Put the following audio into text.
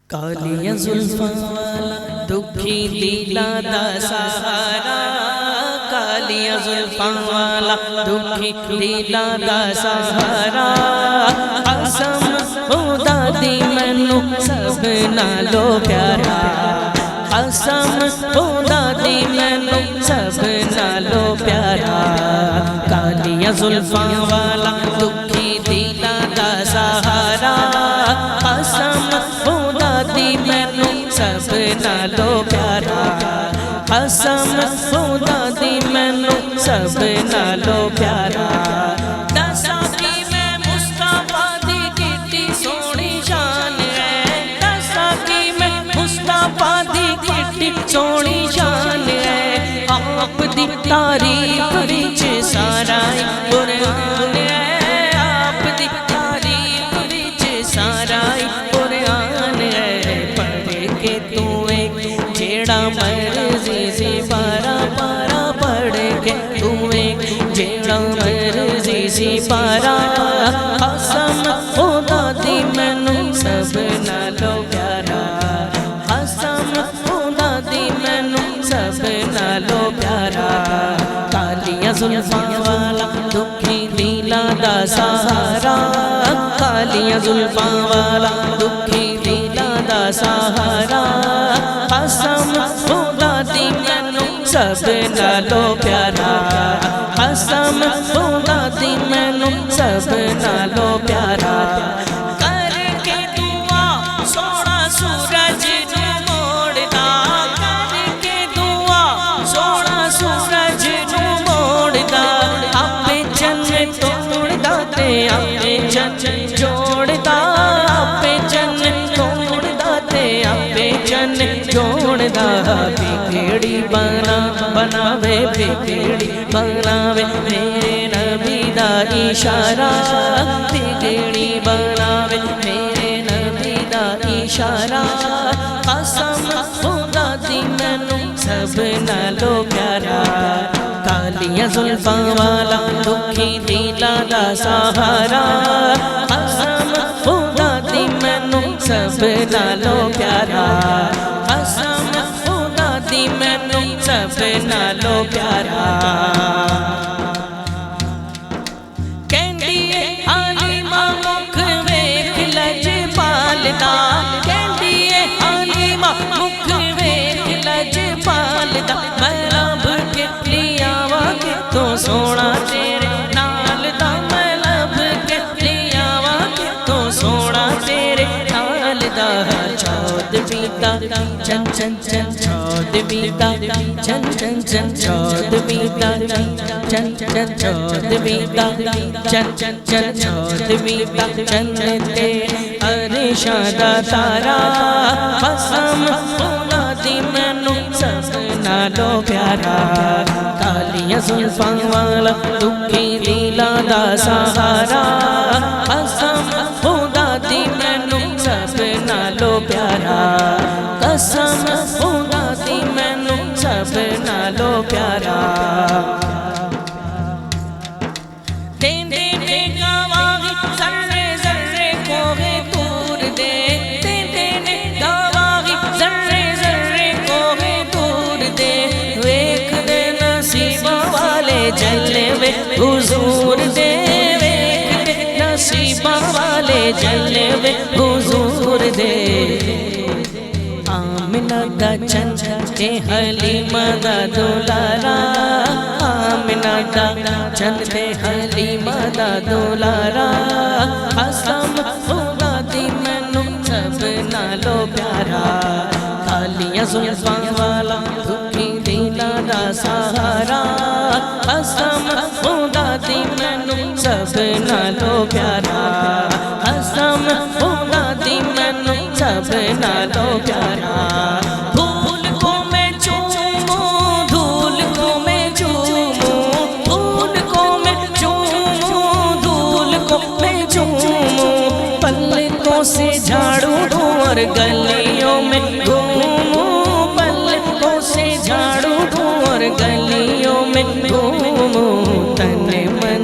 کالیاں زلفاں والا دکھی دلا دا سہارا، کالیاں زلفاں والا دکھی دلا دا سہارا، قسم خدا دی مینوں سب نالوں پیارا، قسم خدا دی مینوں سب نالوں پیارا، کالیاں زلفاں والا دکھی دلا دا سہارا، قسم خدا دی مینوں سب نالوں پیارا، قسم خدا دی مینوں سب نالوں پیارا، دساں کی میں مصطفیٰ دی کتنی سونی شان ہے، دساں کی میں مصطفیٰ دی کتنی سونی شان ہے، آپ دی تعریف وچ سارا قرآن ہے، آپ دی تعریف وچ سارا قرآن ہے، پڑھ کے تو ایک جیڑا مرضی سی پارا پارا، پڑھ کے تو ایک جیڑا مرضی سی پارا، قسم خدا دی مینوں سب نالوں پیارا، قسم خدا دی مینوں سب نالوں پیارا، کالیاں زلفاں والا دکھی دلا دا سہارا، کالیاں زلفاں والا دکھی دلا دا سہارا، قسم خدا دی مینوں سب نالوں پیارا، قسم خدا دی مینوں سب نالوں پیارا، کر کے دعا سونا سورج نوں موڑدا، کر کے دعا سونا سورج نوں موڑدا، اپنے چن توڑدا تے اپنے چن جوڑدا، اپنے چن توڑدا تے اپنے چن جوڑدا، بگڑی بناوے بگڑی بناوے میرے نبی دا اشارہ، بگڑی بناوے میرے نبی دا اشارہ، قسم خدا دی مینوں سب نالوں پیارا، کالیاں زلفاں والا دکھی دلا دا سہارا، قسم خدا دی مینوں سب نالوں پیارا، قسم خدا دی مینوں سب نالوں پیارا، کہندی اے حلیمہ مکھ ویکھ لجپال دا، کہندی اے حلیمہ مکھ ویکھ لجپال دا، میں لب کے لیاواں کتوں سونا تیرے نال دا، میں لب کے لیاواں کتوں سونا تیرے نال دا، چود بیتا چن چن چن چود بیتا چن چن چن چود بیتا چن چن چود بیتا چن چن چن چود بیتا چن تے عرشاں دا تارا، قسم خدا دی مینوں سب نالوں پیارا، کالیاں زلفاں والا دکھی دلا دا سہارا، قسم خدا دی مینوں سب نالوں پیارا، قسم خدا دی مینوں سب نالوں پیارا، تیندے دے گواہی ذرے ذرے کوہے دور دے، تیندے دے گواہی ذرے ذرے کوہے دور دے، ویکھ دے نصیباں والے جلوے حضور دے، ویکھ دے نصیباں والے جلوے حضور دے، آمنہ دا چن تے حلیمہ دا دولارا، آمنہ دا چن تے حلیمہ دا دولارا، قسم خدا دی مینوں سب نالوں پیارا، کالیاں زلفاں والا دکھی دلا دا سہارا، قسم خدا دی مینوں سب نالوں پیارا، قسم خدا دی مینوں سب نالوں پیارا، دھول کو میں چوموں دھول کو میں چوموں، دھول کو میں چوموں دھول کو میں چوموں، پلکوں سے جھاڑو دوں اور گلیوں میں گھوموں، پلکوں سے جھاڑو دوں اور گلیوں میں گھوموں، تن من